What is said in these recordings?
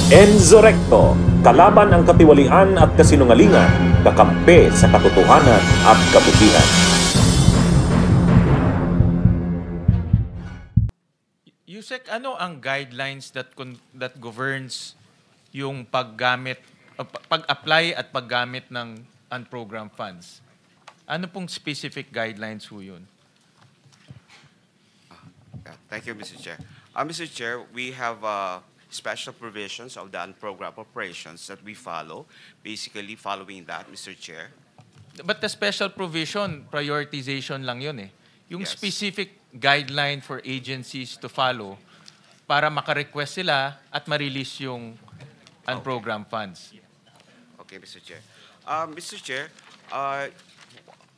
Enzo Recto, kalaban ang katiwalian at kasinungalingan, kakampi sa katotohanan at kabutihan. Yusek, ano ang guidelines that governs yung paggamit, pag-apply at paggamit ng unprogrammed funds? Ano pong specific guidelines ho yun? Thank you, Mr. Chair. Mr. Chair, we have special provisions of the unprogrammed operations that we follow. Basically, following that, Mr. Chair. But the special provision, prioritization lang yun eh. Yung Yes. specific guideline for agencies to follow para makarequest sila at ma-release yung unprogrammed funds. Okay, Mr. Chair. Mr. Chair,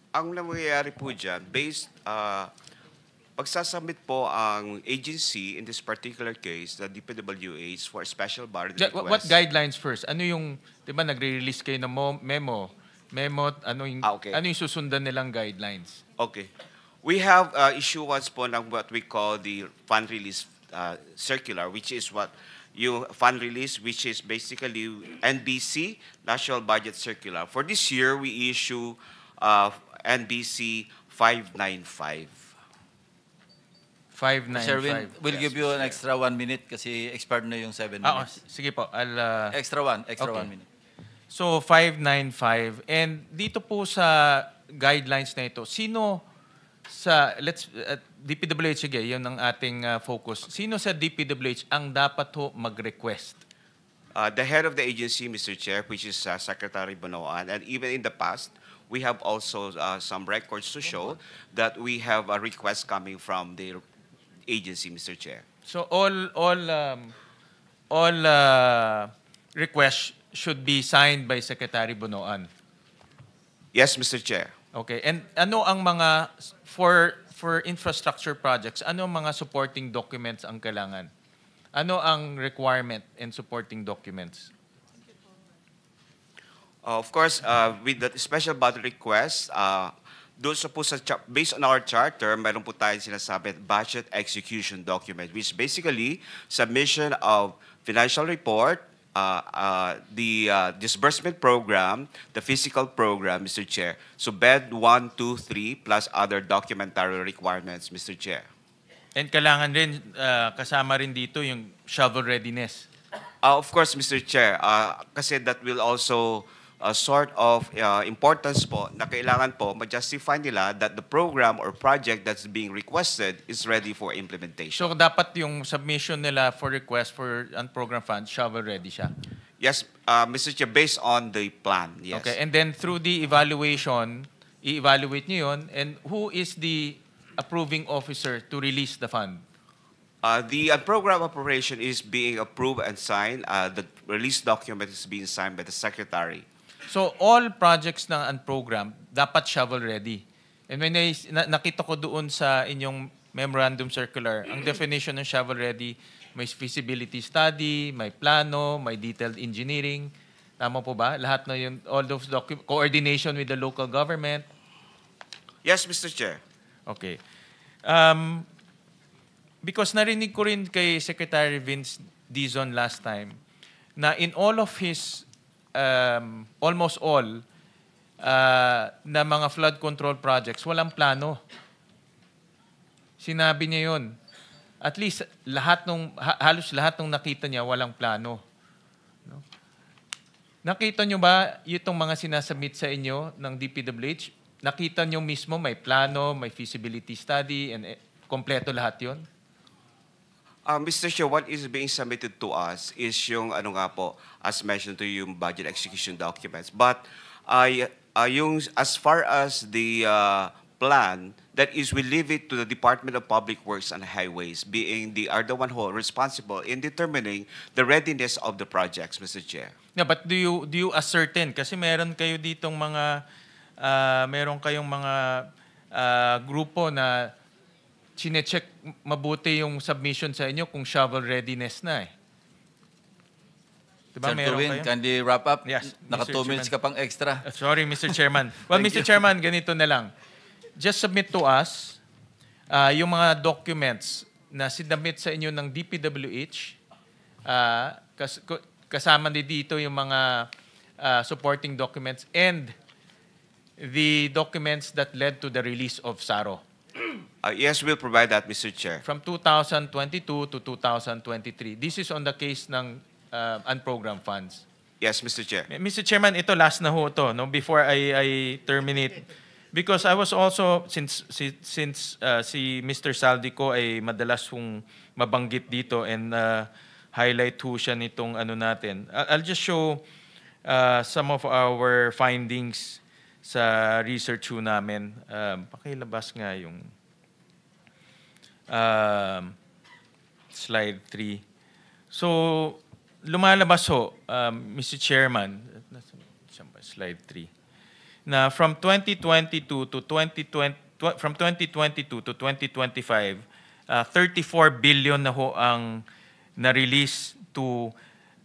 ang nangyayari po dyan, pagsasubmit po ang agency, in this particular case, the DPWH, for special borrowing request. What guidelines first? Ano yung, di ba nagre-release kayo ng memo, ano yung, Okay. ano yung susundan nilang guidelines? Okay. We have issuance po ng what we call the fund release circular, which is what yung fund release, which is basically NBC, National Budget Circular. For this year, we issue NBC 595. 595. Sir, we'll Yes, give you an Mr. extra 1 minute kasi expired na yung 7 Ah, minutes. sige po. Extra Okay. 1 minute. So, 595. And dito po sa guidelines na ito, sino sa, DPWH, sige, yun ang ating focus. Sino sa DPWH ang dapat ho mag-request? The head of the agency, Mr. Chair, which is Secretary Bonoan, and even in the past, we have also some records to show that we have a request coming from the agency, Mr. Chair. So, all requests should be signed by Secretary Bonoan. Yes, Mr. Chair. Okay. And ano ang mga, for infrastructure projects, ano ang mga supporting documents ang kailangan? Ano ang requirement in supporting documents? Of course, with the special budget request, doon sa po based on our charter, meron po tayong sinasabi budget execution document, which basically submission of financial report, the disbursement program, the physical program, Mr. Chair. So BED 1, 2, 3, plus other documentary requirements, Mr. Chair. And kailangan rin, kasama rin dito yung shovel readiness. Of course, Mr. Chair, kasi that will also sort of importance po na kailangan po ma-justify nila that the program or project that's being requested is ready for implementation. So dapat yung submission nila for request for unprogrammed funds, shovel ready siya. Yes, Mr. Chair, based on the plan, yes. Okay, and then through the evaluation, i-evaluate niyo yun, and who is the approving officer to release the fund? The program operation is being approved and signed. The release document is being signed by the Secretary. So all projects ng unprogrammed dapat shovel ready. And when nakita ko doon sa inyong memorandum circular, ang definition ng shovel ready, may feasibility study, may plano, may detailed engineering. Tama po ba? Lahat na yun, all those coordination with the local government. Yes, Mr. Chair. Okay. Because narinig ko rin kay Secretary Vince Dizon last time na in all of his almost all na mga flood control projects, walang plano. Sinabi niya yun. At least halos lahat ng nakita niya, walang plano. No? Nakita niyo ba itong mga sinasubmit sa inyo ng DPWH? Nakita niyo mismo may plano, may feasibility study, and kompleto lahat yun? Mr. Chair, what is being submitted to us is yung ano nga po, as mentioned to you, yung budget execution documents. But yung as far as the plan, that is we leave it to the Department of Public Works and Highways, being are the one who are responsible in determining the readiness of the projects, Mr. Chair. Yeah, but do you ascertain? Kasi meron kayo ditong mga meron kayong mga grupo na chine-check mabuti yung submission sa inyo kung shovel readiness na eh. Diba, Sir Tuwin, kindly wrap up. Yes, Naka Mr. 2 minutes ka pang extra. Sorry, Mr. Chairman. Well, Thank Mr. you. Chairman, ganito na lang. Just submit to us yung mga documents na sinabit sa inyo ng DPWH kasama din dito yung mga supporting documents and the documents that led to the release of SARO Yes, we'll provide that, Mr. Chair. from 2022 to 2023. This is on the case ng unprogrammed funds. Yes, Mr. Chair. Mr. Chairman, ito last na ho to, no, before I terminate. Because I was also, since si Mr. Saldico ay madalas hong mabanggit dito and highlight ho siya nitong ano natin. I'll just show some of our findings sa research ho namin. Pakilabas nga yung slide 3. So, lumalabas ho, Mr. Chairman, slide 3, na from 2022 to 2025, 34 billion na ho ang na-release to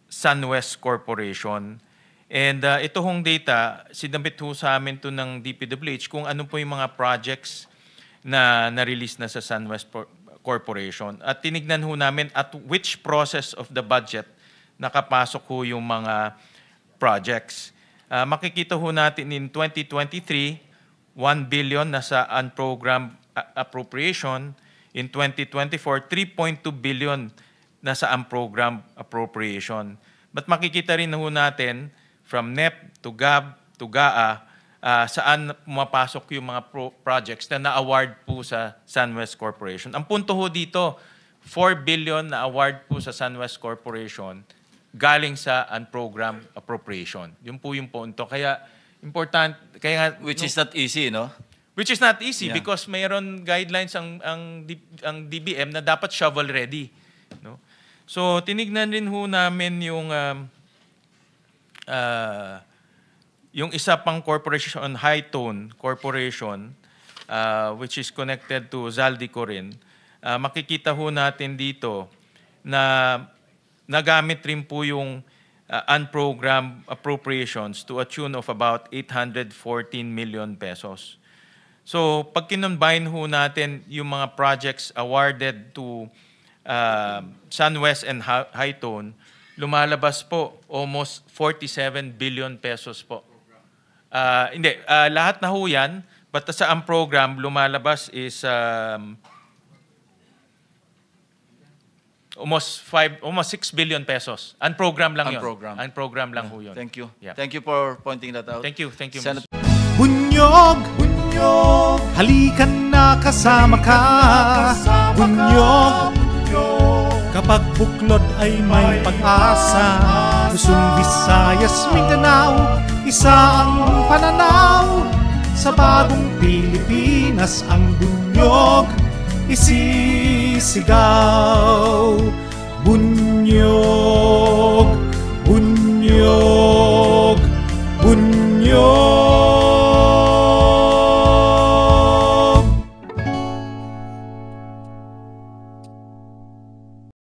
SunWest Corporation. And ito hong data, sinabit ho sa amin to ng DPWH kung ano po yung mga projects na na-release na sa SunWest Corporation. At tinignan ho namin at which process of the budget nakapasok ho yung mga projects. Makikita ho natin in 2023, 1 billion nasa unprogrammed appropriation. In 2024, 3.2 billion nasa unprogrammed appropriation. But makikita rin ho natin from NEP to GAB to GAA saan pumapasok yung mga projects na na-award po sa SunWest Corporation. Ang punto ho dito, 4 billion na award po sa SunWest Corporation galing sa unprogrammed appropriation. Yun po yung punto. Kaya important, kaya Which is not easy, no? which is not easy Yeah. because mayroon guidelines ang DBM na dapat shovel ready, no? So tinignan rin ho namin yung isa pang corporation, Hightone Corporation, which is connected to Zaldico rin. Makikita ho natin dito na nagamit rin po yung unprogrammed appropriations to a tune of about 814 million pesos. So pag kinonbine ho natin yung mga projects awarded to SunWest and Hightone, lumalabas po almost 47 billion pesos po. Hindi, lahat na ho yan, but sa unprogrammed lumalabas is almost 6 billion pesos. Unprogrammed lang yun. Unprogrammed. Unprogrammed lang ho yun. Thank you. Yeah. Thank you for pointing that out. Thank you, Mr. Senator Bunyog, bunyog, halikan na kasama ka. Bunyog, kapag buklod ay may pag-asa. Luzon, Visayas, Mindanao, isa ang pananaw. Sa bagong Pilipinas ang bunyog isisigaw. Bunyog.